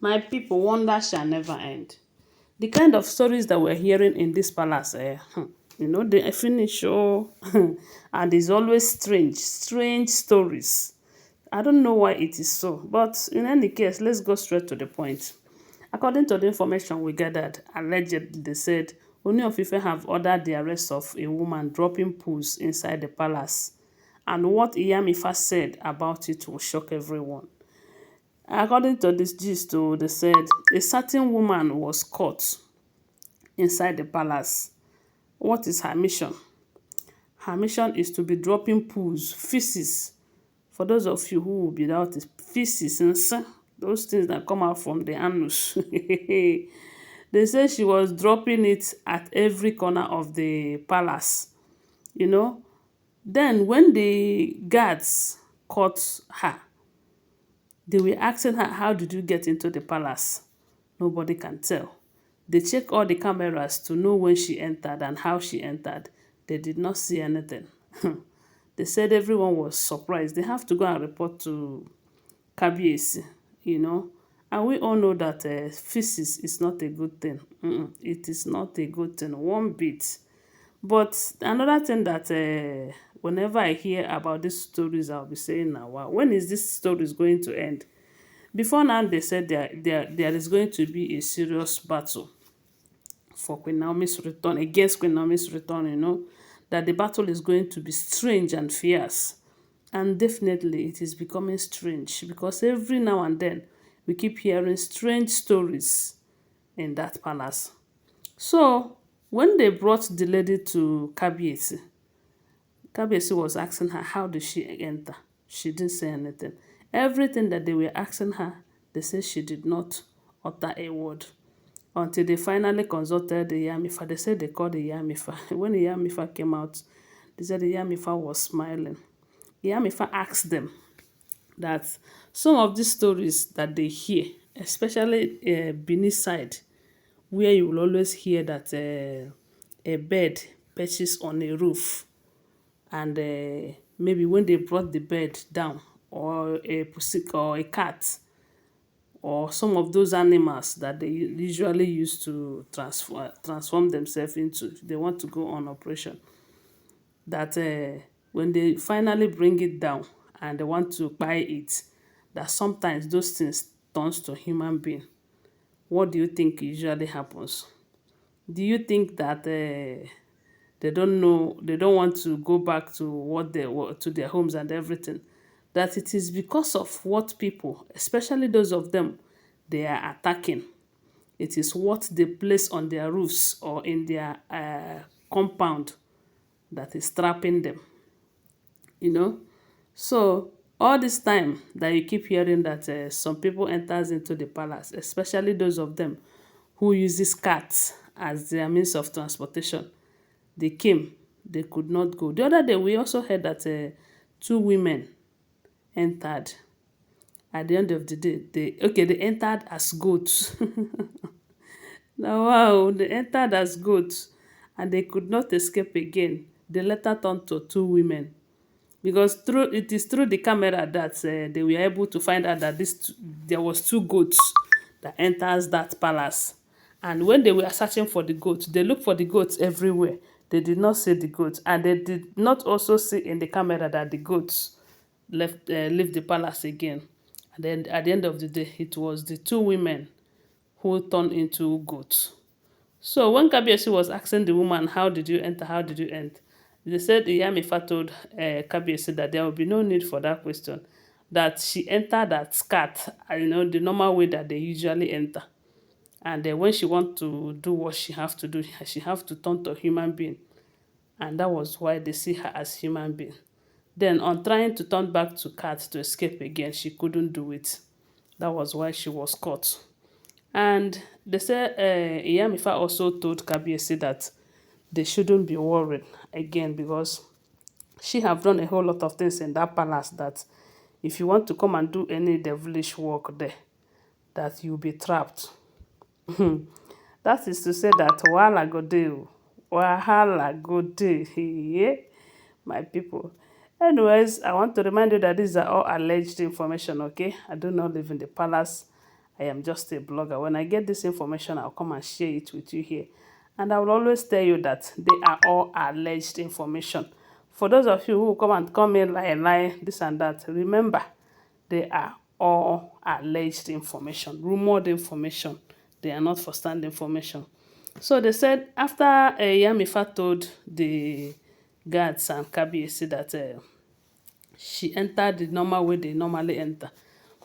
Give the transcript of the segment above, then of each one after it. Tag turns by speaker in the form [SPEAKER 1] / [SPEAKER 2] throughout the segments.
[SPEAKER 1] My people, wonder shall never end. The kind of stories that we're hearing in this palace, they finish, and it's always strange stories. I don't know why it is so, but in any case, let's go straight to the point. According to the information we gathered, allegedly they said Ooni of Ife have ordered the arrest of a woman dropping poos inside the palace, and what Iyamifa said about it will shock everyone. According to this gist, they said a certain woman was caught inside the palace. What is her mission? Her mission is to be dropping poos, feces. For those of you who will be out, is feces, those things that come out from the anus. They say she was dropping it at every corner of the palace. You know, then when the guards caught her, they were asking her, how did you get into the palace? Nobody can tell. They check all the cameras to know when she entered and how she entered. They did not see anything. They said everyone was surprised. They have to go and report to Kabiyesi, you know. And we all know that feces is not a good thing. It is not a good thing, one bit. But another thing that whenever I hear about these stories, I'll be saying now, wow, when is this stories going to end? Before now, they said there is going to be a serious battle for Queen Naomi's return, against Queen Naomi's return, that the battle is going to be strange and fierce. And definitely it is becoming strange because every now and then we keep hearing strange stories in that palace. So when they brought the lady to Kabiyesi, Kabiyesi was asking her, how did she enter? She didn't say anything. Everything that they were asking her, they said she did not utter a word. Until they finally consulted the Iyamifa. They said they called the Iyamifa. When the Iyamifa came out, they said the Iyamifa was smiling. Iyamifa asked them that some of these stories that they hear, especially Benin side, where you will always hear that a bird perches on a roof, and maybe when they brought the bird down, or a pussy or a cat, or some of those animals that they usually use to transform themselves into, if they want to go on operation, that when they finally bring it down and they want to buy it, that sometimes those things turns to human being. What do you think usually happens? Do you think that they don't know, they don't want to go back to what they were, to their homes and everything? That it is because of what people, especially those of them they are attacking. It is what they place on their roofs or in their compound that is trapping them, you know. So all this time that you keep hearing that some people enters into the palace, especially those of them who uses cats as their means of transportation, they came, they could not go. The other day we also heard that two women entered. At the end of the day, they entered as goats. Now, wow, they entered as goats and they could not escape again. They later turned to two women because it is through the camera that they were able to find out that there was two goats that enters that palace. And when they were searching for the goats, they looked for the goats everywhere. They did not see the goats, and they did not also see in the camera that the goats left the palace again. And then at the end of the day, it was the two women who turned into goats. So when Kabiyesi was asking the woman, how did you enter? How did you enter? They said Iyamifa told Kabiyesi that there will be no need for that question. That she entered that skirt, the normal way that they usually enter. And when she want to do what she have to do, she have to turn to human being. And that was why they see her as human being. Then on trying to turn back to cat to escape again, she couldn't do it. That was why she was caught. And they said Iyamifa also told Kabiyesi that they shouldn't be worried again because she have done a whole lot of things in that palace that if you want to come and do any devilish work there, that you'll be trapped. That is to say that wahala go dey o. Wahala go dey. Yeah, my people. Anyways, I want to remind you that these are all alleged information, okay? I do not live in the palace. I am just a blogger. When I get this information, I'll come and share it with you here. And I will always tell you that they are all alleged information. For those of you who come in lie, this and that, remember, they are all alleged information, rumored information. They are not first-hand information. So they said after Iyamifa told the guards and Kabiyesi that she entered the normal way they normally enter,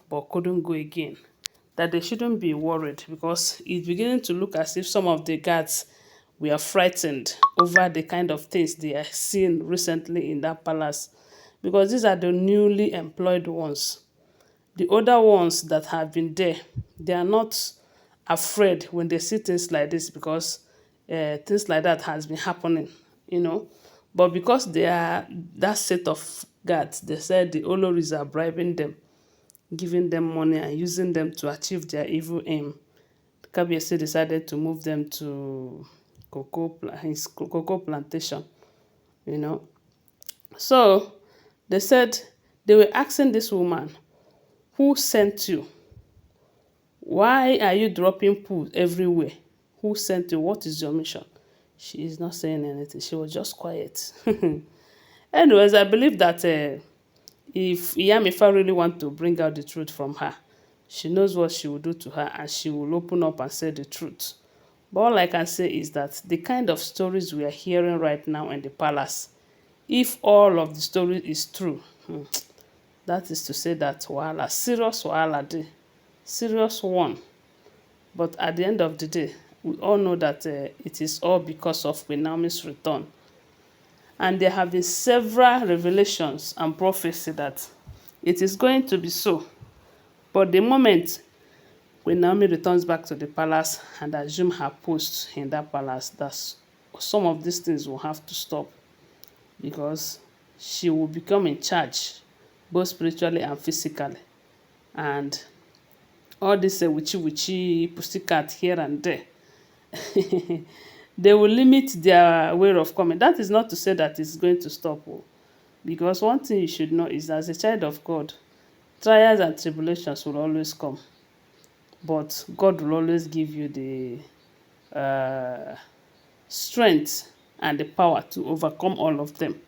[SPEAKER 1] but couldn't go again, that they shouldn't be worried because it's beginning to look as if some of the guards were frightened over the kind of things they are seeing recently in that palace, because these are the newly employed ones. The older ones that have been there, they are not afraid when they see things like this because things like that has been happening, you know. But because they are that set of guards, they said the Olories are bribing them, giving them money and using them to achieve their evil aim. Kabiyesi decided to move them to his cocoa plantation, you know. So they said they were asking this woman, who sent you? Why are you dropping poo everywhere? Who sent you? What is your mission? She is not saying anything. She was just quiet. Anyways, I believe that if Iyamifa really want to bring out the truth from her, she knows what she will do to her and she will open up and say the truth. But all I can say is that the kind of stories we are hearing right now in the palace, if all of the story is true, that is to say that wahala, serious wahala dey, serious one. But at the end of the day, we all know that it is all because of Queen Naomi's return. And there have been several revelations and prophecy that it is going to be so. But the moment when Naomi returns back to the palace and assume her post in that palace, that's some of these things will have to stop, because she will become in charge both spiritually and physically. And all this witchy pussycat here and there, they will limit their way of coming. That is not to say that it's going to stop. Because one thing you should know is, as a child of God, trials and tribulations will always come. But God will always give you the strength and the power to overcome all of them.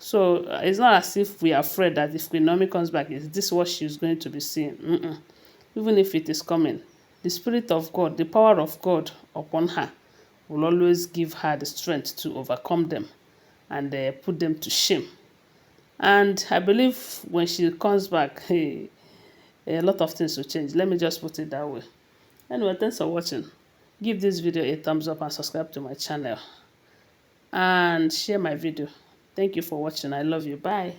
[SPEAKER 1] So it's not as if we are afraid that if Queen Naomi comes back, is this what she's going to be seeing? Even if it is coming, the Spirit of God, the power of God upon her will always give her the strength to overcome them and put them to shame. And I believe when she comes back, hey, a lot of things will change. Let me just put it that way. Anyway, thanks for watching. Give this video a thumbs up and subscribe to my channel. And share my video. Thank you for watching. I love you. Bye.